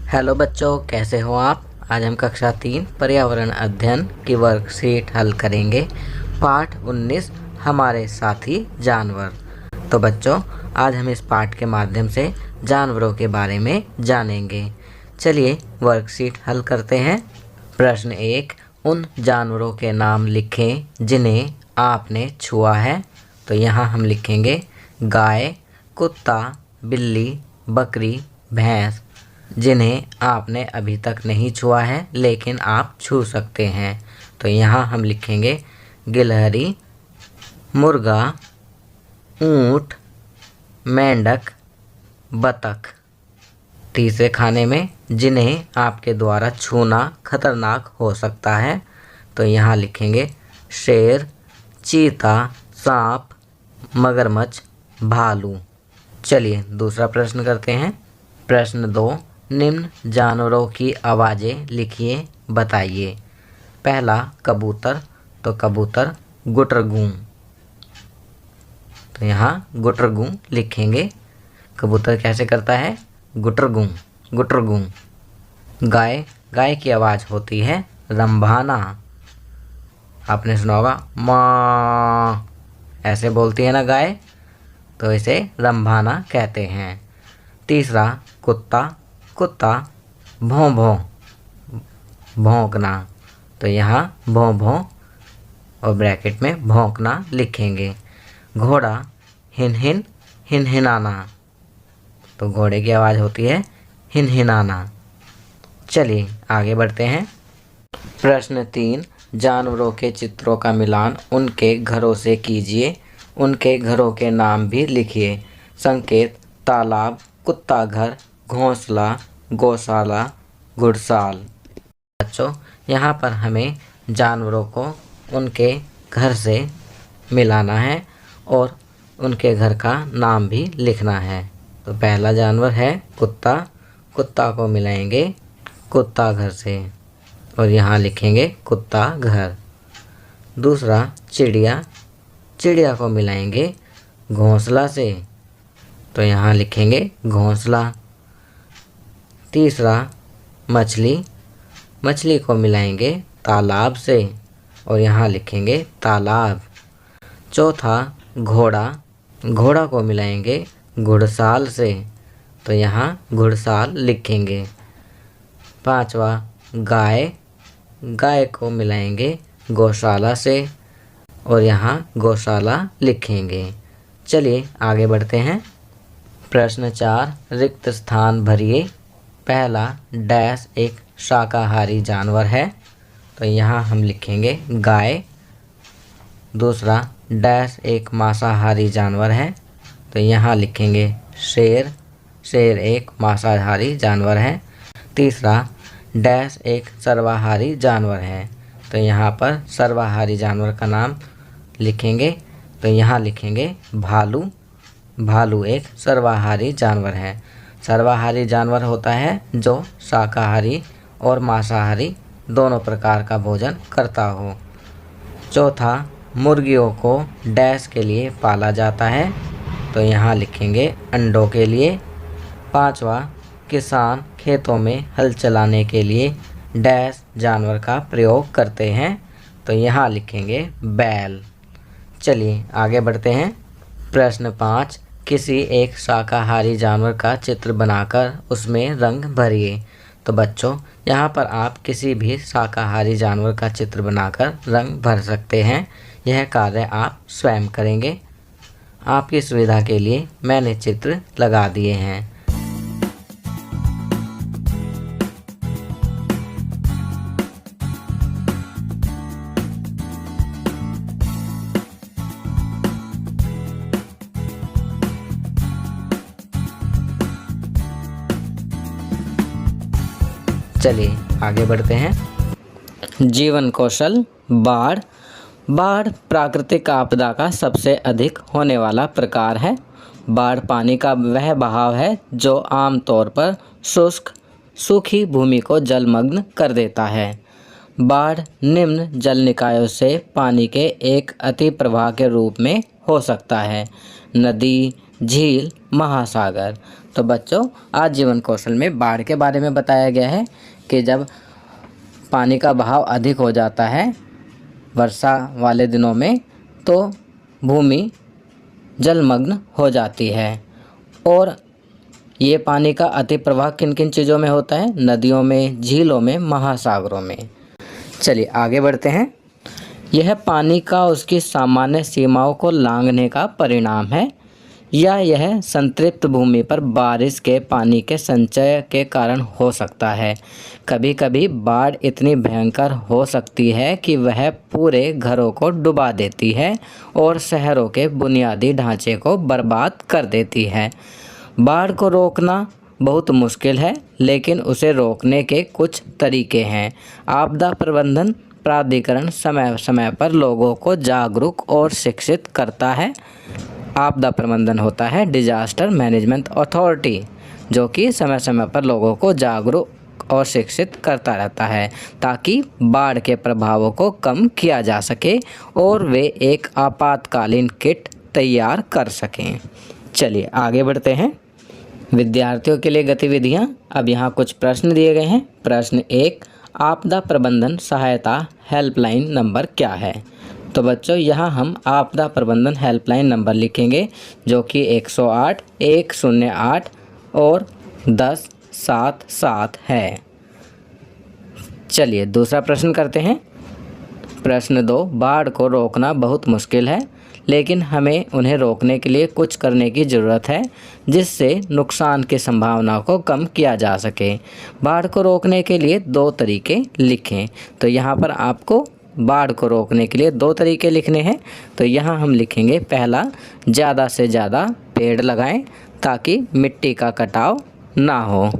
Hello बच्चों, कैसे हो आप। आज हम कक्षा 3 पर्यावरण अध्ययन की वर्कशीट हल करेंगे। पाठ 19 हमारे साथी जानवर। तो बच्चों, आज हम इस पाठ के माध्यम से जानवरों के बारे में जानेंगे। चलिए वर्कशीट हल करते हैं। प्रश्न 1, उन जानवरों के नाम लिखें जिन्हें आपने छुआ है। तो यहाँ हम लिखेंगे गाय, कुत्ता, बिल्ली, बकरी, भैंस, जिन्हें आपने अभी तक नहीं छुआ है लेकिन आप छू सकते हैं। तो यहाँ हम लिखेंगे गिलहरी, मुर्गा, ऊँट, मेंढक, बतख। तीसरे खाने में जिन्हें आपके द्वारा छूना खतरनाक हो सकता है। तो यहाँ लिखेंगे शेर, चीता, सांप, मगरमच्छ, भालू। चलिए दूसरा प्रश्न करते हैं। प्रश्न 2, निम्न जानवरों की आवाज़ें लिखिए, बताइए। पहला कबूतर, तो कबूतर गुटरगू। तो यहाँ गुटरगू लिखेंगे। कबूतर कैसे करता है? गुटरगू गुटरगू। गाय, गाय की आवाज़ होती है रंभाना। आपने सुना होगा माँ, ऐसे बोलती है ना गाय, तो इसे रंभाना कहते हैं। तीसरा कुत्ता, कुत्ता भौं भौं, भौंकना। तो यहाँ भौं भौं और ब्रैकेट में भौंकना लिखेंगे। घोड़ा हिन हिन, हिनहिनाना। तो घोड़े की आवाज़ होती है हिनहिनाना। चलिए आगे बढ़ते हैं। प्रश्न 3, जानवरों के चित्रों का मिलान उनके घरों से कीजिए। उनके घरों के नाम भी लिखिए। संकेत: तालाब, कुत्ता घर, घोंसला, गौशाला, घुड़साल। बच्चों, यहाँ पर हमें जानवरों को उनके घर से मिलाना है और उनके घर का नाम भी लिखना है। तो पहला जानवर है कुत्ता, कुत्ता को मिलाएंगे कुत्ता घर से और यहाँ लिखेंगे कुत्ता घर। दूसरा चिड़िया, चिड़िया को मिलाएंगे घोंसला से, तो यहाँ लिखेंगे घोंसला। तीसरा मछली, मछली को मिलाएंगे तालाब से और यहाँ लिखेंगे तालाब। चौथा घोड़ा, घोड़ा को मिलाएंगे घुड़साल से, तो यहाँ घुड़साल लिखेंगे। पांचवा गाय, गाय को मिलाएंगे गौशाला से और यहाँ गौशाला लिखेंगे। चलिए आगे बढ़ते हैं। प्रश्न 4, रिक्त स्थान भरिए। पहला डैश एक शाकाहारी जानवर है, तो यहाँ हम लिखेंगे गाय। दूसरा डैश एक मांसाहारी जानवर है, तो यहाँ लिखेंगे शेर, शेर एक मांसाहारी जानवर है। तीसरा डैश एक सर्वाहारी जानवर है, तो यहाँ पर सर्वाहारी जानवर का नाम लिखेंगे। तो यहाँ लिखेंगे भालू, भालू एक सर्वाहारी जानवर है। सर्वाहारी जानवर होता है जो शाकाहारी और मांसाहारी दोनों प्रकार का भोजन करता हो। चौथा मुर्गियों को डैश के लिए पाला जाता है, तो यहाँ लिखेंगे अंडों के लिए। पांचवा किसान खेतों में हल चलाने के लिए डैश जानवर का प्रयोग करते हैं, तो यहाँ लिखेंगे बैल। चलिए आगे बढ़ते हैं। प्रश्न 5, किसी एक शाकाहारी जानवर का चित्र बनाकर उसमें रंग भरिए। तो बच्चों, यहाँ पर आप किसी भी शाकाहारी जानवर का चित्र बनाकर रंग भर सकते हैं। यह कार्य आप स्वयं करेंगे। आपकी सुविधा के लिए मैंने चित्र लगा दिए हैं। चलिए आगे बढ़ते हैं। जीवन कौशल। बाढ़, बाढ़ प्राकृतिक आपदा का सबसे अधिक होने वाला प्रकार है। बाढ़ पानी का वह बहाव है जो आमतौर पर शुष्क सूखी भूमि को जलमग्न कर देता है। बाढ़ निम्न जल निकायों से पानी के एक अति प्रवाह के रूप में हो सकता है: नदी, झील, महासागर। तो बच्चों आज जीवन कौशल में बाढ़ के बारे में बताया गया है कि जब पानी का बहाव अधिक हो जाता है वर्षा वाले दिनों में तो भूमि जलमग्न हो जाती है। और ये पानी का अति प्रवाह किन किन चीज़ों में होता है? नदियों में, झीलों में, महासागरों में। चलिए आगे बढ़ते हैं। यह पानी का उसकी सामान्य सीमाओं को लांघने का परिणाम है या यह संतृप्त भूमि पर बारिश के पानी के संचय के कारण हो सकता है। कभी कभी बाढ़ इतनी भयंकर हो सकती है कि वह पूरे घरों को डुबा देती है और शहरों के बुनियादी ढांचे को बर्बाद कर देती है। बाढ़ को रोकना बहुत मुश्किल है, लेकिन उसे रोकने के कुछ तरीके हैं। आपदा प्रबंधन प्राधिकरण समय समय पर लोगों को जागरूक और शिक्षित करता है। आपदा प्रबंधन होता है डिजास्टर मैनेजमेंट अथॉरिटी, जो कि समय समय पर लोगों को जागरूक और शिक्षित करता रहता है ताकि बाढ़ के प्रभावों को कम किया जा सके और वे एक आपातकालीन किट तैयार कर सकें। चलिए आगे बढ़ते हैं। विद्यार्थियों के लिए गतिविधियां। अब यहाँ कुछ प्रश्न दिए गए हैं। प्रश्न 1, आपदा प्रबंधन सहायता हेल्पलाइन नंबर क्या है? तो बच्चों यहाँ हम आपदा प्रबंधन हेल्पलाइन नंबर लिखेंगे जो कि 108 108 और 1077 है। चलिए दूसरा प्रश्न करते हैं। प्रश्न 2, बाढ़ को रोकना बहुत मुश्किल है, लेकिन हमें उन्हें रोकने के लिए कुछ करने की ज़रूरत है जिससे नुकसान की संभावना को कम किया जा सके। बाढ़ को रोकने के लिए 2 तरीके लिखें। तो यहाँ पर आपको बाढ़ को रोकने के लिए 2 तरीके लिखने हैं। तो यहाँ हम लिखेंगे, पहला, ज़्यादा से ज़्यादा पेड़ लगाएं ताकि मिट्टी का कटाव ना हो।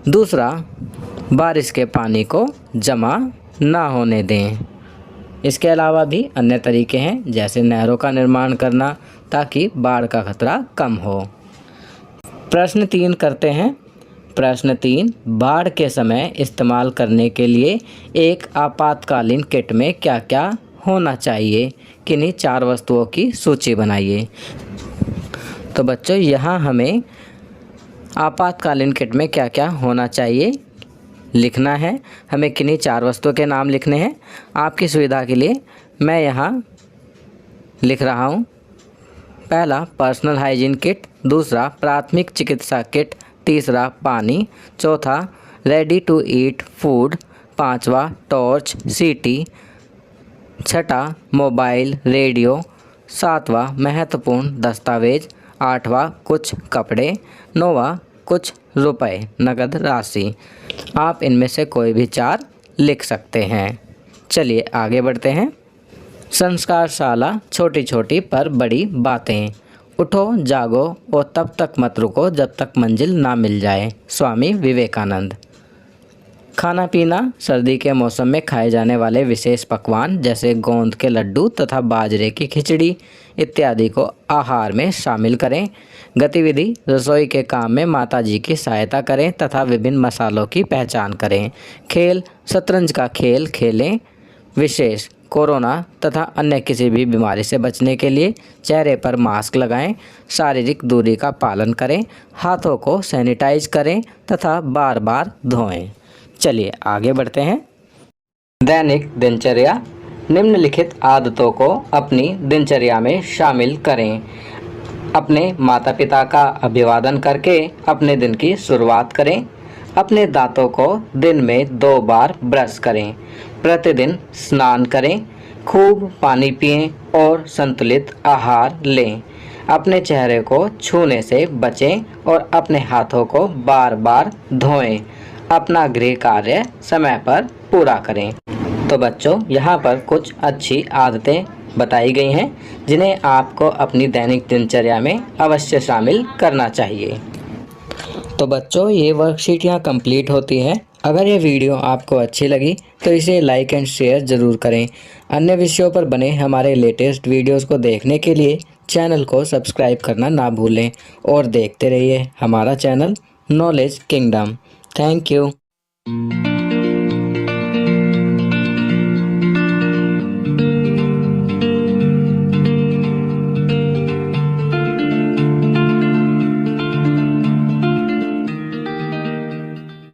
दूसरा, बारिश के पानी को जमा ना होने दें। इसके अलावा भी अन्य तरीके हैं जैसे नहरों का निर्माण करना ताकि बाढ़ का खतरा कम हो। प्रश्न 3 करते हैं। प्रश्न 3, बाढ़ के समय इस्तेमाल करने के लिए एक आपातकालीन किट में क्या क्या होना चाहिए? किन्हीं 4 वस्तुओं की सूची बनाइए। तो बच्चों यहाँ हमें आपातकालीन किट में क्या क्या होना चाहिए लिखना है। हमें किन्हीं 4 वस्तुओं के नाम लिखने हैं। आपकी सुविधा के लिए मैं यहाँ लिख रहा हूँ। पहला, पर्सनल हाइजीन किट। दूसरा, प्राथमिक चिकित्सा किट। तीसरा, पानी। चौथा, रेडी टू ईट फूड। पांचवा, टॉर्च सीटी। छठा, मोबाइल रेडियो। सातवां, महत्वपूर्ण दस्तावेज। आठवां, कुछ कपड़े। नौवां, कुछ रुपए नकद राशि। आप इनमें से कोई भी 4 लिख सकते हैं। चलिए आगे बढ़ते हैं। संस्कारशाला, छोटी छोटी पर बड़ी बातें। उठो जागो और तब तक मत रुको जब तक मंजिल ना मिल जाए। स्वामी विवेकानंद। खाना पीना, सर्दी के मौसम में खाए जाने वाले विशेष पकवान जैसे गोंद के लड्डू तथा बाजरे की खिचड़ी इत्यादि को आहार में शामिल करें। गतिविधि, रसोई के काम में माताजी की सहायता करें तथा विभिन्न मसालों की पहचान करें। खेल, शतरंज का खेल खेलें। विशेष, कोरोना तथा अन्य किसी भी बीमारी से बचने के लिए चेहरे पर मास्क लगाएं। शारीरिक दूरी का पालन करें। हाथों को सैनिटाइज करें तथा बार बार धोएं। चलिए आगे बढ़ते हैं। दैनिक दिनचर्या, निम्नलिखित आदतों को अपनी दिनचर्या में शामिल करें। अपने माता पिता का अभिवादन करके अपने दिन की शुरुआत करें। अपने दांतों को दिन में 2 बार ब्रश करें। प्रतिदिन स्नान करें। खूब पानी पिएं और संतुलित आहार लें। अपने चेहरे को छूने से बचें और अपने हाथों को बार बार धोएं। अपना गृह कार्य समय पर पूरा करें। तो बच्चों यहाँ पर कुछ अच्छी आदतें बताई गई हैं जिन्हें आपको अपनी दैनिक दिनचर्या में अवश्य शामिल करना चाहिए। तो बच्चों ये वर्कशीट यहाँ कंप्लीट होती है। अगर ये वीडियो आपको अच्छी लगी तो इसे लाइक एंड शेयर ज़रूर करें। अन्य विषयों पर बने हमारे लेटेस्ट वीडियोस को देखने के लिए चैनल को सब्सक्राइब करना ना भूलें और देखते रहिए हमारा channel knowledge kingdom. Thank you.